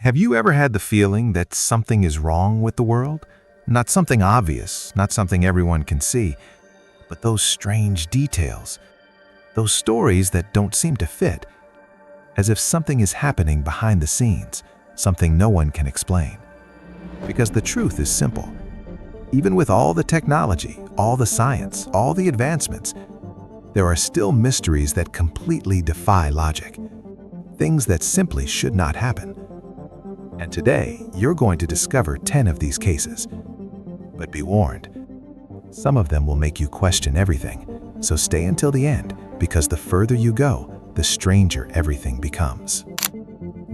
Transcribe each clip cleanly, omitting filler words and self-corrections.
Have you ever had the feeling that something is wrong with the world? Not something obvious, not something everyone can see, but those strange details, those stories that don't seem to fit, as if something is happening behind the scenes, something no one can explain. Because the truth is simple. Even with all the technology, all the science, all the advancements, there are still mysteries that completely defy logic. Things that simply should not happen. And today, you're going to discover 10 of these cases. But be warned, some of them will make you question everything, so stay until the end, because the further you go, the stranger everything becomes.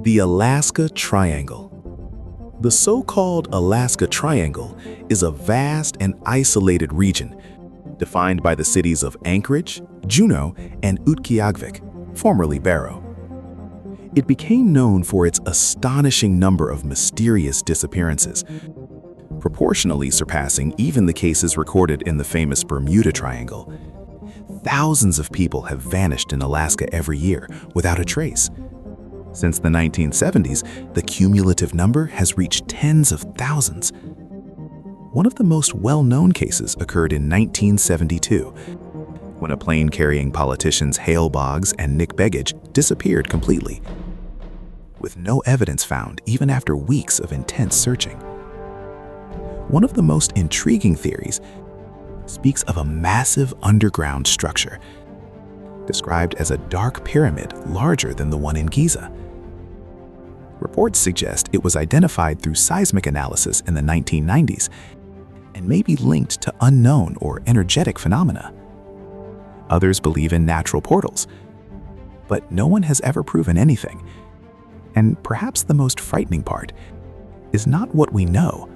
The Alaska Triangle. The so-called Alaska Triangle is a vast and isolated region defined by the cities of Anchorage, Juneau, and Utqiagvik, formerly Barrow. It became known for its astonishing number of mysterious disappearances, proportionally surpassing even the cases recorded in the famous Bermuda Triangle. Thousands of people have vanished in Alaska every year without a trace. Since the 1970s, the cumulative number has reached tens of thousands. One of the most well-known cases occurred in 1972, when a plane carrying politicians Hale Boggs and Nick Begich disappeared completely, with no evidence found even after weeks of intense searching. One of the most intriguing theories speaks of a massive underground structure, described as a dark pyramid larger than the one in Giza. Reports suggest it was identified through seismic analysis in the 1990s and may be linked to unknown or energetic phenomena. Others believe in natural portals, but no one has ever proven anything. And perhaps the most frightening part is not what we know,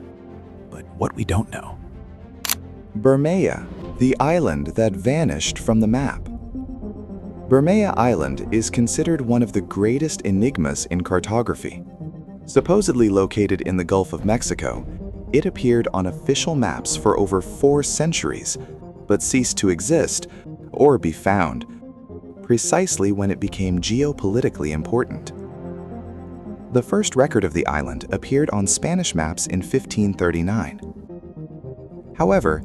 but what we don't know. Bermea, the island that vanished from the map. Bermea Island is considered one of the greatest enigmas in cartography. Supposedly located in the Gulf of Mexico, it appeared on official maps for over 4 centuries, but ceased to exist or be found, precisely when it became geopolitically important. The first record of the island appeared on Spanish maps in 1539. However,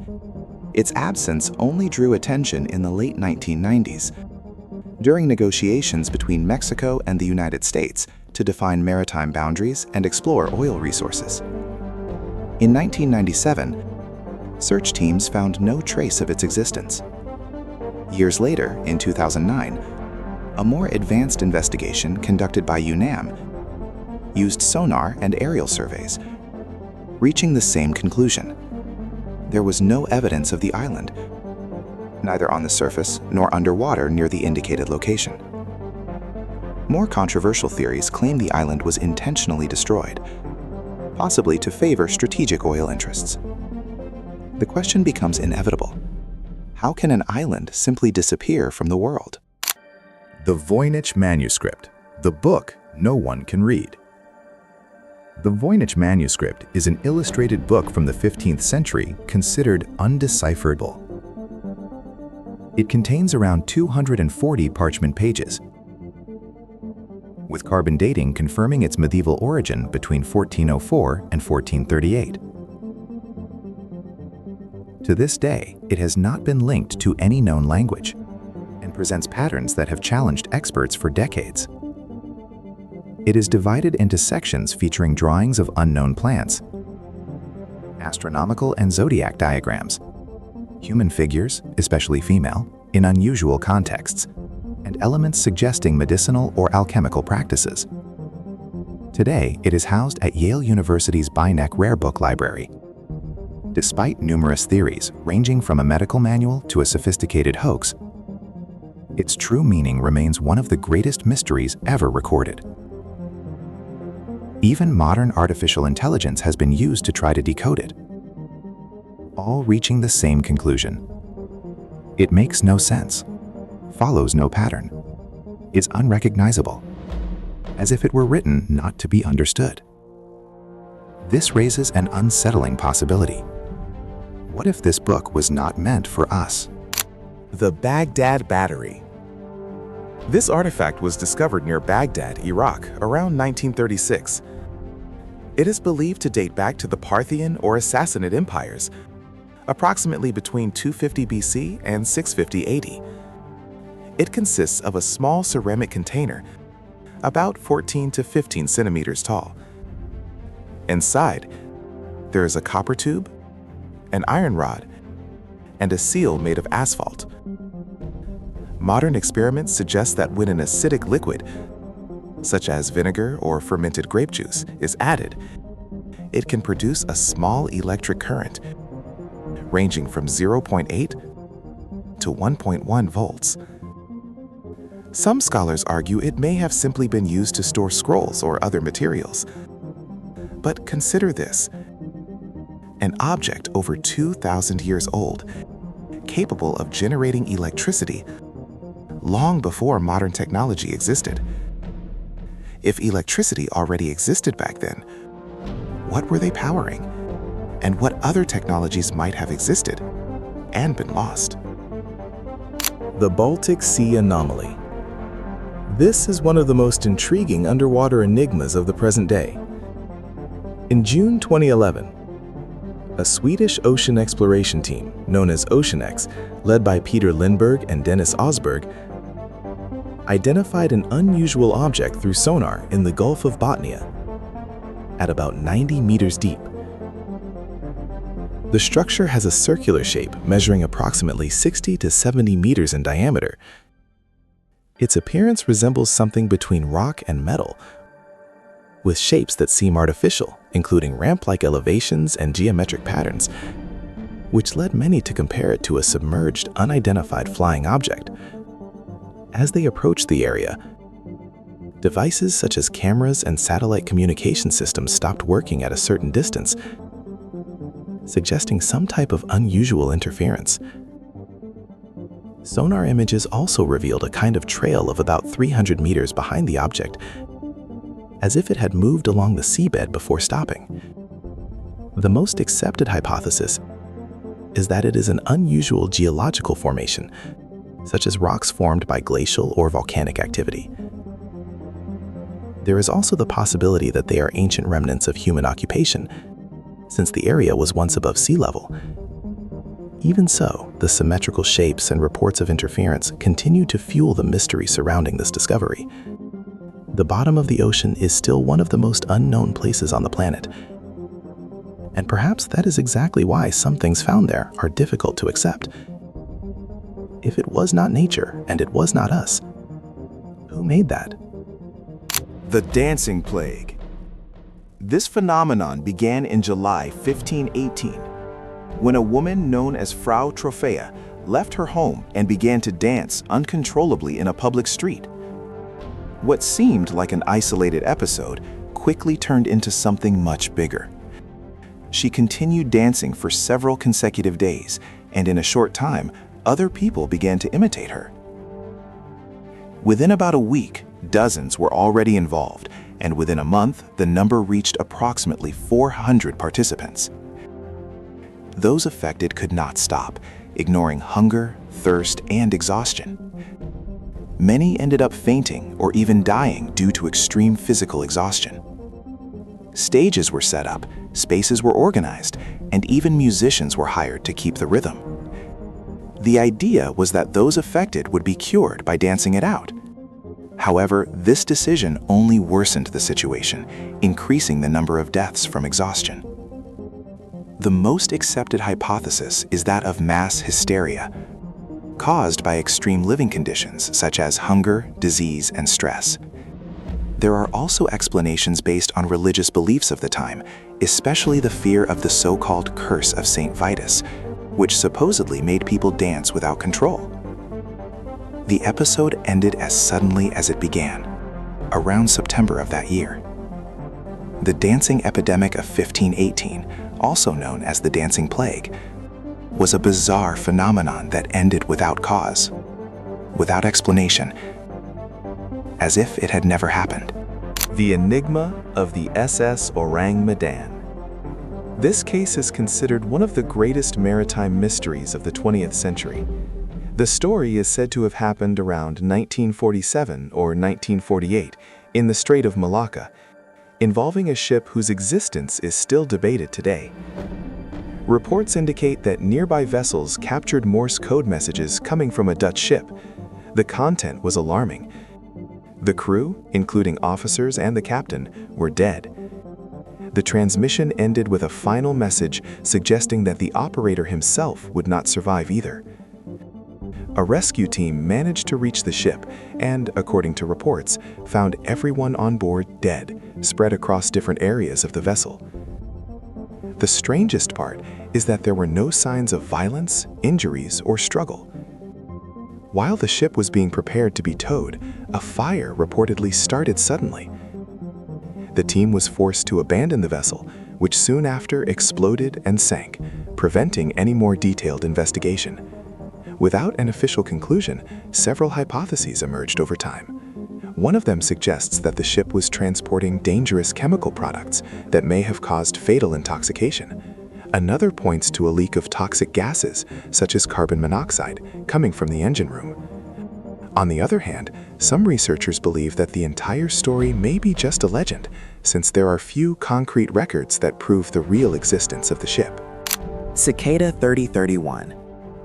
its absence only drew attention in the late 1990s, during negotiations between Mexico and the United States to define maritime boundaries and explore oil resources. In 1997, search teams found no trace of its existence. Years later, in 2009, a more advanced investigation conducted by UNAM used sonar and aerial surveys, reaching the same conclusion. There was no evidence of the island, neither on the surface nor underwater near the indicated location. More controversial theories claim the island was intentionally destroyed, possibly to favor strategic oil interests. The question becomes inevitable. How can an island simply disappear from the world? The Voynich Manuscript, the book no one can read. The Voynich Manuscript is an illustrated book from the 15th century considered undecipherable. It contains around 240 parchment pages, with carbon dating confirming its medieval origin between 1404 and 1438. To this day, it has not been linked to any known language and presents patterns that have challenged experts for decades. It is divided into sections featuring drawings of unknown plants, astronomical and zodiac diagrams, human figures, especially female, in unusual contexts, and elements suggesting medicinal or alchemical practices. Today, it is housed at Yale University's Beinecke Rare Book Library. Despite numerous theories ranging from a medical manual to a sophisticated hoax, its true meaning remains one of the greatest mysteries ever recorded. Even modern artificial intelligence has been used to try to decode it, all reaching the same conclusion. It makes no sense, follows no pattern, is unrecognizable, as if it were written not to be understood. This raises an unsettling possibility. What if this book was not meant for us? The Baghdad Battery. This artifact was discovered near Baghdad, Iraq, around 1936. It is believed to date back to the Parthian or Sassanid empires, approximately between 250 BC and 650 AD. It consists of a small ceramic container, about 14 to 15 centimeters tall. Inside, there is a copper tube, an iron rod, and a seal made of asphalt. Modern experiments suggest that when an acidic liquid, such as vinegar or fermented grape juice, is added, it can produce a small electric current ranging from 0.8 to 1.1 volts. Some scholars argue it may have simply been used to store scrolls or other materials. But consider this: an object over 2,000 years old, capable of generating electricity long before modern technology existed. If electricity already existed back then, what were they powering? And what other technologies might have existed and been lost? The Baltic Sea Anomaly. This is one of the most intriguing underwater enigmas of the present day. In June 2011, a Swedish ocean exploration team known as OceanX, led by Peter Lindberg and Dennis Osberg, identified an unusual object through sonar in the Gulf of Bothnia at about 90 meters deep. The structure has a circular shape measuring approximately 60 to 70 meters in diameter. Its appearance resembles something between rock and metal, with shapes that seem artificial, including ramp-like elevations and geometric patterns, which led many to compare it to a submerged, unidentified flying object. As they approached the area, devices such as cameras and satellite communication systems stopped working at a certain distance, suggesting some type of unusual interference. Sonar images also revealed a kind of trail of about 300 meters behind the object, as if it had moved along the seabed before stopping. The most accepted hypothesis is that it is an unusual geological formation, such as rocks formed by glacial or volcanic activity. There is also the possibility that they are ancient remnants of human occupation, since the area was once above sea level. Even so, the symmetrical shapes and reports of interference continue to fuel the mystery surrounding this discovery. The bottom of the ocean is still one of the most unknown places on the planet. And perhaps that is exactly why some things found there are difficult to accept. If it was not nature and it was not us, who made that? The dancing plague. This phenomenon began in July 1518, when a woman known as Frau Trophea left her home and began to dance uncontrollably in a public street. What seemed like an isolated episode quickly turned into something much bigger. She continued dancing for several consecutive days, and in a short time, other people began to imitate her. Within about a week, dozens were already involved, and within a month, the number reached approximately 400 participants. Those affected could not stop, ignoring hunger, thirst, and exhaustion. Many ended up fainting or even dying due to extreme physical exhaustion. Stages were set up, spaces were organized, and even musicians were hired to keep the rhythm. The idea was that those affected would be cured by dancing it out. However, this decision only worsened the situation, increasing the number of deaths from exhaustion. The most accepted hypothesis is that of mass hysteria, caused by extreme living conditions such as hunger, disease, and stress. There are also explanations based on religious beliefs of the time, especially the fear of the so-called curse of Saint Vitus, which supposedly made people dance without control. The episode ended as suddenly as it began, around September of that year. The dancing epidemic of 1518, also known as the Dancing Plague, was a bizarre phenomenon that ended without cause, without explanation, as if it had never happened. The enigma of the SS Orang Medan. This case is considered one of the greatest maritime mysteries of the 20th century. The story is said to have happened around 1947 or 1948 in the Strait of Malacca. involving a ship whose existence is still debated today. Reports indicate that nearby vessels captured Morse code messages coming from a Dutch ship. The content was alarming. The crew, including officers and the captain, were dead. The transmission ended with a final message suggesting that the operator himself would not survive either. A rescue team managed to reach the ship and, according to reports, found everyone on board dead, spread across different areas of the vessel. The strangest part is that there were no signs of violence, injuries, or struggle. While the ship was being prepared to be towed, a fire reportedly started suddenly. The team was forced to abandon the vessel, which soon after exploded and sank, preventing any more detailed investigation. Without an official conclusion, several hypotheses emerged over time. One of them suggests that the ship was transporting dangerous chemical products that may have caused fatal intoxication. Another points to a leak of toxic gases, such as carbon monoxide, coming from the engine room. On the other hand, some researchers believe that the entire story may be just a legend, since there are few concrete records that prove the real existence of the ship. Cicada 3031,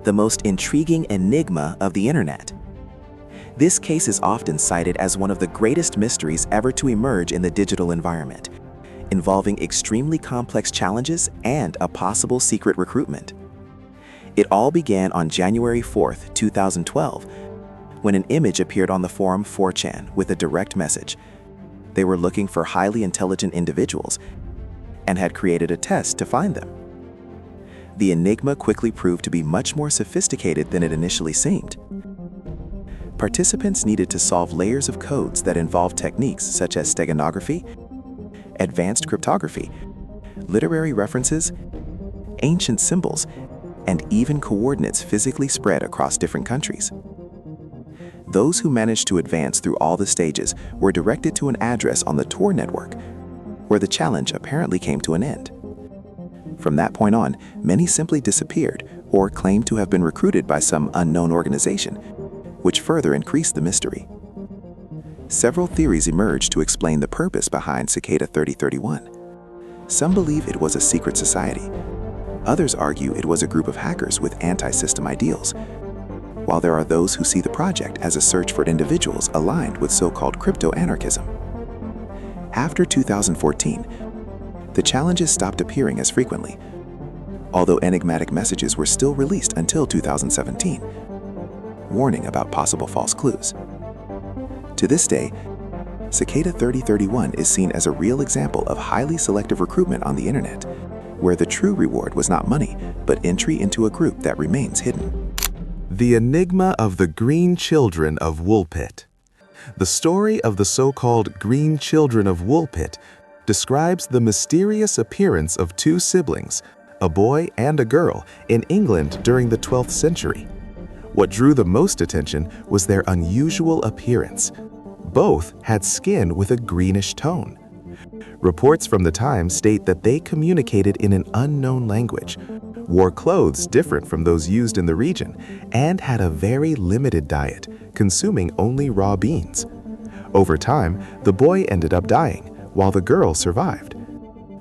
the most intriguing enigma of the internet. This case is often cited as one of the greatest mysteries ever to emerge in the digital environment, involving extremely complex challenges and a possible secret recruitment. It all began on January 4th, 2012, when an image appeared on the forum 4chan with a direct message. They were looking for highly intelligent individuals and had created a test to find them. The enigma quickly proved to be much more sophisticated than it initially seemed. Participants needed to solve layers of codes that involved techniques such as steganography, advanced cryptography, literary references, ancient symbols, and even coordinates physically spread across different countries. Those who managed to advance through all the stages were directed to an address on the Tor network, where the challenge apparently came to an end. From that point on, many simply disappeared or claimed to have been recruited by some unknown organization, which further increased the mystery. Several theories emerged to explain the purpose behind Cicada 3031. Some believe it was a secret society. Others argue it was a group of hackers with anti-system ideals, while there are those who see the project as a search for individuals aligned with so-called crypto-anarchism. After 2014, the challenges stopped appearing as frequently, although enigmatic messages were still released until 2017, warning about possible false clues. To this day, Cicada 3031 is seen as a real example of highly selective recruitment on the internet, where the true reward was not money, but entry into a group that remains hidden. The Enigma of the Green Children of Woolpit. The story of the so-called Green Children of Woolpit describes the mysterious appearance of two siblings, a boy and a girl, in England during the 12th century. What drew the most attention was their unusual appearance. Both had skin with a greenish tone. Reports from the time state that they communicated in an unknown language, wore clothes different from those used in the region, and had a very limited diet, consuming only raw beans. Over time, the boy ended up dying, while the girl survived,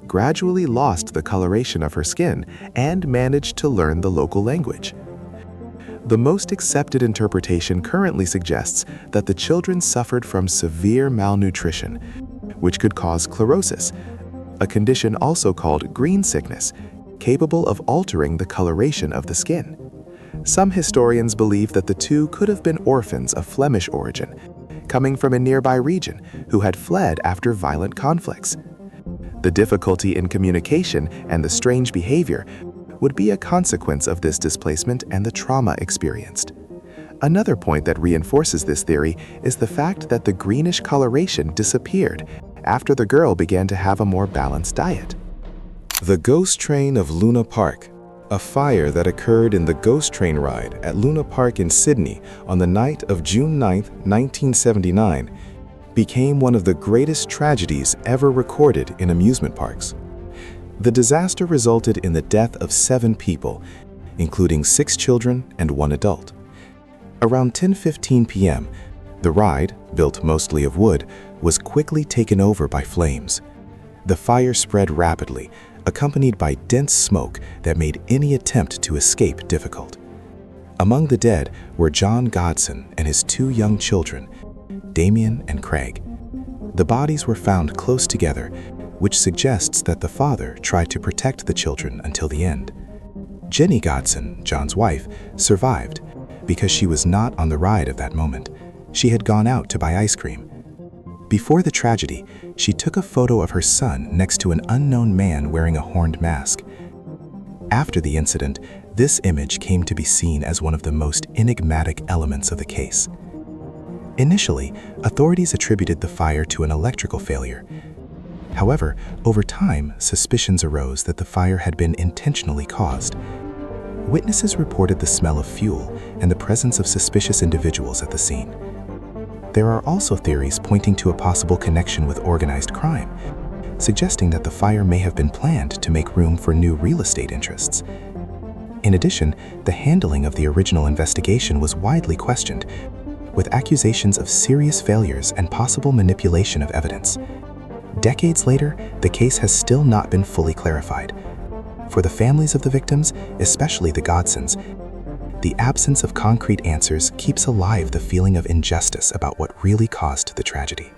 gradually lost the coloration of her skin, and managed to learn the local language. The most accepted interpretation currently suggests that the children suffered from severe malnutrition, which could cause chlorosis, a condition also called green sickness, capable of altering the coloration of the skin. Some historians believe that the two could have been orphans of Flemish origin, coming from a nearby region, who had fled after violent conflicts. The difficulty in communication and the strange behavior would be a consequence of this displacement and the trauma experienced. Another point that reinforces this theory is the fact that the greenish coloration disappeared after the girl began to have a more balanced diet. The Ghost Train of Luna Park. A fire that occurred in the ghost train ride at Luna Park in Sydney on the night of June 9, 1979, became one of the greatest tragedies ever recorded in amusement parks. The disaster resulted in the death of 7 people, including 6 children and 1 adult. Around 10:15 p.m., the ride, built mostly of wood, was quickly taken over by flames. The fire spread rapidly, accompanied by dense smoke that made any attempt to escape difficult. Among the dead were John Godson and his 2 young children, Damien and Craig. The bodies were found close together, which suggests that the father tried to protect the children until the end. Jenny Godson, John's wife, survived because she was not on the ride at that moment. She had gone out to buy ice cream. Before the tragedy, she took a photo of her son next to an unknown man wearing a horned mask. After the incident, this image came to be seen as one of the most enigmatic elements of the case. Initially, authorities attributed the fire to an electrical failure. However, over time, suspicions arose that the fire had been intentionally caused. Witnesses reported the smell of fuel and the presence of suspicious individuals at the scene. There are also theories pointing to a possible connection with organized crime, suggesting that the fire may have been planned to make room for new real estate interests. In addition, the handling of the original investigation was widely questioned, with accusations of serious failures and possible manipulation of evidence. Decades later, the case has still not been fully clarified. For the families of the victims, especially the Godsons, the absence of concrete answers keeps alive the feeling of injustice about what really caused the tragedy.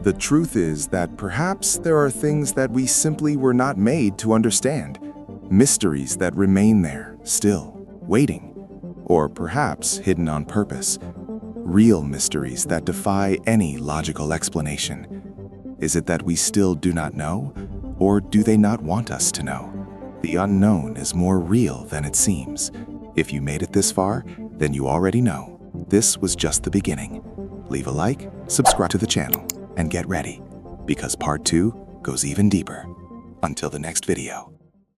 The truth is that perhaps there are things that we simply were not made to understand, mysteries that remain there, still, waiting, or perhaps hidden on purpose, real mysteries that defy any logical explanation. Is it that we still do not know, or do they not want us to know? The unknown is more real than it seems. If you made it this far, then you already know. This was just the beginning. Leave a like, subscribe to the channel, and get ready, because part 2 goes even deeper. Until the next video.